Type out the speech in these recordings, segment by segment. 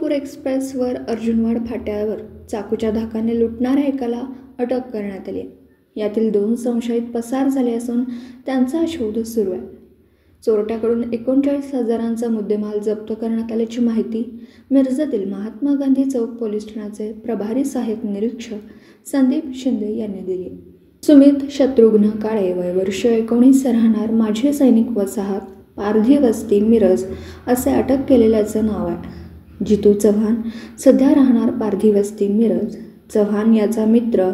सोलापूर एक्सप्रेसवर अर्जुनवाड फाट्यावर चाकूच्या धाकाने लुटणाऱ्या एकाला अटक करण्यात आली. यातील 2 संशयित पसार झाले असून त्यांचा शोध सुरू आहे. चोरट्याकडून 39,000चा मुद्देमाल जप्त करण्यात आल्याची माहिती मिरजेतील महात्मा गांधी चौक पोलीस ठाण्याचे प्रभारी सहाय्यक निरीक्षक संदीप शिंदे यांनी दिली. सुमित शत्रुघ्न काळे, वय वर्ष 19, राहणार माजी सैनिक वसाहत, पारधी वस्ती, मिरज असे अटक केलेल्याचं नाव आहे. जितू चव्हाण, सध्या राहणार पारधी वस्ती, मिरज. चव्हाण याचा मित्र,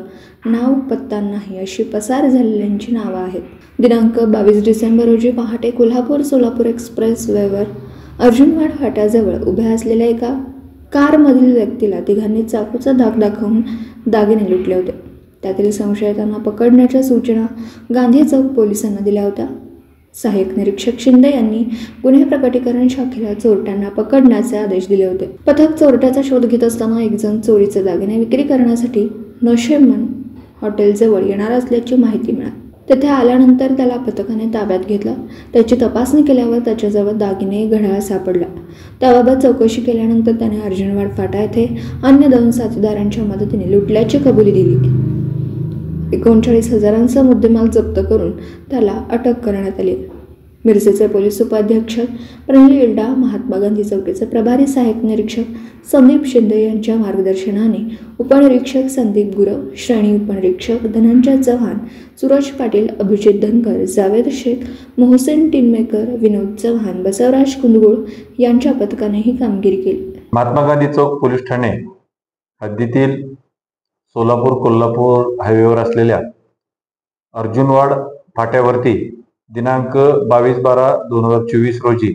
नाव पत्ता नाही अशी पसार झालेल्यांची नावं आहेत. दिनांक 22 डिसेंबर रोजी पहाटे कोल्हापूर सोलापूर एक्सप्रेस वेवर अर्जुनवाड फाट्याजवळ उभ्या असलेल्या एका कारमधील व्यक्तीला तिघांनी चाकूचा धाक दाखवून दागिने लुटले होते. त्यातील संशयितांना पकडण्याच्या सूचना गांधी चौक पोलिसांना दिल्या होत्या. सहाय्यक निरीक्षक शिंदे यांनी गुन्हे प्रकटीकरण शाखेला चोरट्यांना पकडण्याचे आदेश दिले होते. पथक चोरट्याचा शोध घेत असताना एक जण चोरीचे दागिने विक्री करण्यासाठी नशेमन हॉटेलजवळ येणार असल्याची माहिती मिळाली. तेथे आल्यानंतर त्याला पथकाने ताब्यात घेतलं. त्याची तपासणी केल्यावर त्याच्याजवळ दागिने, घड्याळ सापडला. त्याबाबत चौकशी केल्यानंतर त्याने अर्जुनवाड फाटा येथे अन्य 2 साथीदारांच्या मदतीने लुटल्याची कबुली दिली. 39,000चा मुद्देमाल जप्त करून त्याला अटक करण्यात आली. मिरजेचे पोलीस उपाधीक्षक प्रनिल इल्डा, महात्मा गांधी चौकीचे प्रभारी सहाय्यक निरीक्षक संदीप शिंदे यांच्या मार्गदर्शनाने उपनिरीक्षक संदीप गुरव, श्रेणी उपनिरीक्षक धनंजय चव्हाण, सूरज पाटील, अभिजित धनगर, जावेद शेख, मोहसेन टीममेकर, विनोद चव्हाण, बसवराज कुंदगुळ यांच्या पथकाने ही कामगिरी केली. महात्मा गांधी चौक पोलीस ठाणे हद्दीतील सोलापूर कोल्हापूर हायवेवर असलेल्या अर्जुनवाड फाट्यावरती दिनांक 22/12/2024 रोजी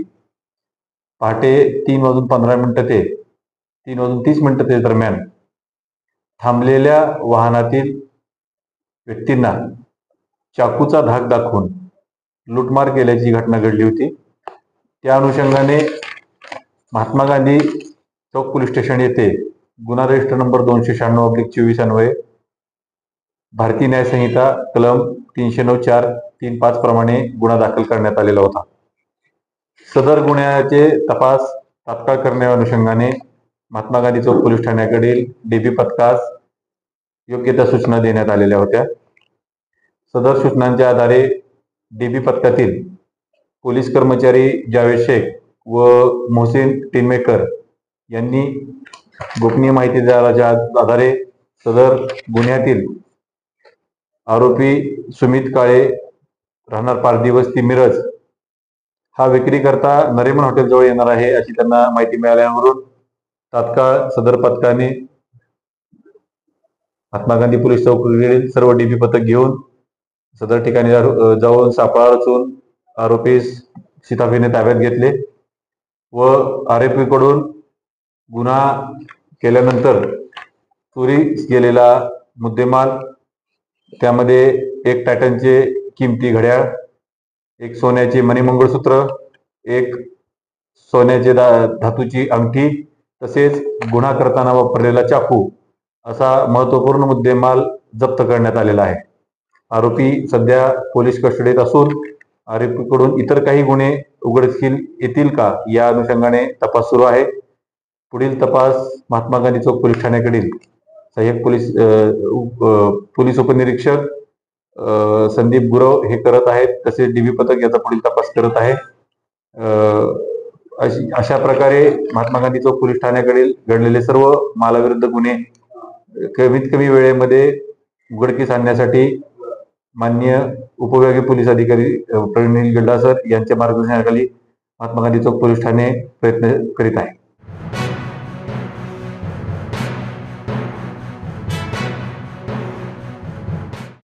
पहाटे 3:15 ते 3:30 दरम्यान थांबलेल्या वाहनातील व्यक्तींना चाकूचा धाक दाखवून लूटमार केल्याची घटना घडली होती. त्या अनुषंगाने महात्मा गांधी चौक पोलीस स्टेशन येथे गुन्हा रजिस्टर नंबर 296/24 अन्वये भारतीय न्याय संहिता कलम 309(4)(3)(5) प्रमाणे गुन्हा दाखल करण्यात आलेला होता. सदर गुन्ह्याचे तपास तात्काळ करण्या अनुषंगाने महात्मा गांधी चौक पोलीस ठाण्याकडील डीबी पथकास योग्य त्या सूचना देण्यात आलेल्या होत्या. सदर सूचनांच्या आधारे डीबी पथकातील पोलीस कर्मचारी जावेद शेख व मोहसिन टीममेकर यांनी गोपनीय माहितीच्या आधारे सदर गुन्ह्यातील आरोपी सुमित काळे, राहणार पारधी वस्ती, मिरज हा विक्री करता नरेमन हॉटेल जवळ येणार आहे अशी त्यांना माहिती मिळाल्यावरून तात्काळ सदर पथकाने महात्मा गांधी पोलीस चौकीतील सर्व डीबी पथक घेऊन सदर ठिकाणी जाऊन सापळा रचून आरोपीस शिताफीने ताब्यात घेतले व आरोपीकडून गुन्हा केल्यानंतर चोरी गेलेला मुद्देमाल, त्यामध्ये एक टायटनचे किमती घड्याळ, एक सोन्याचे मणिमंगळसूत्र, एक सोन्याचे धातूची अंगठी तसेच गुन्हा करताना वापरलेला चाकू असा महत्वपूर्ण मुद्देमाल जप्त करण्यात आलेला आहे. आरोपी सध्या पोलीस कस्टडीत असून आरोपीकडून इतर काही गुन्हे उघडकीस येतील का या अनुषंगाने तपास सुरू आहे. पुढील तपास महात्मा गांधी चौक पोलीस ठाण्याकडील सहाय्यक पोलीस उपनिरीक्षक संदीप गुरव हे करत आहेत. तसेच डीबी पथक याचा पुढील तपास करत आहे. अशा प्रकारे महात्मा गांधी चौक पोलीस ठाण्याकडील घडलेले सर्व मालाविरुद्ध गुन्हे कमीत कमी वेळेमध्ये उघडकीस आणण्यासाठी माननीय उपविभागीय पोलीस अधिकारी प्रनिल इल्डा सर यांच्या मार्गदर्शनाखाली महात्मा गांधी चौक पोलीस ठाणे प्रयत्न करीत आहे.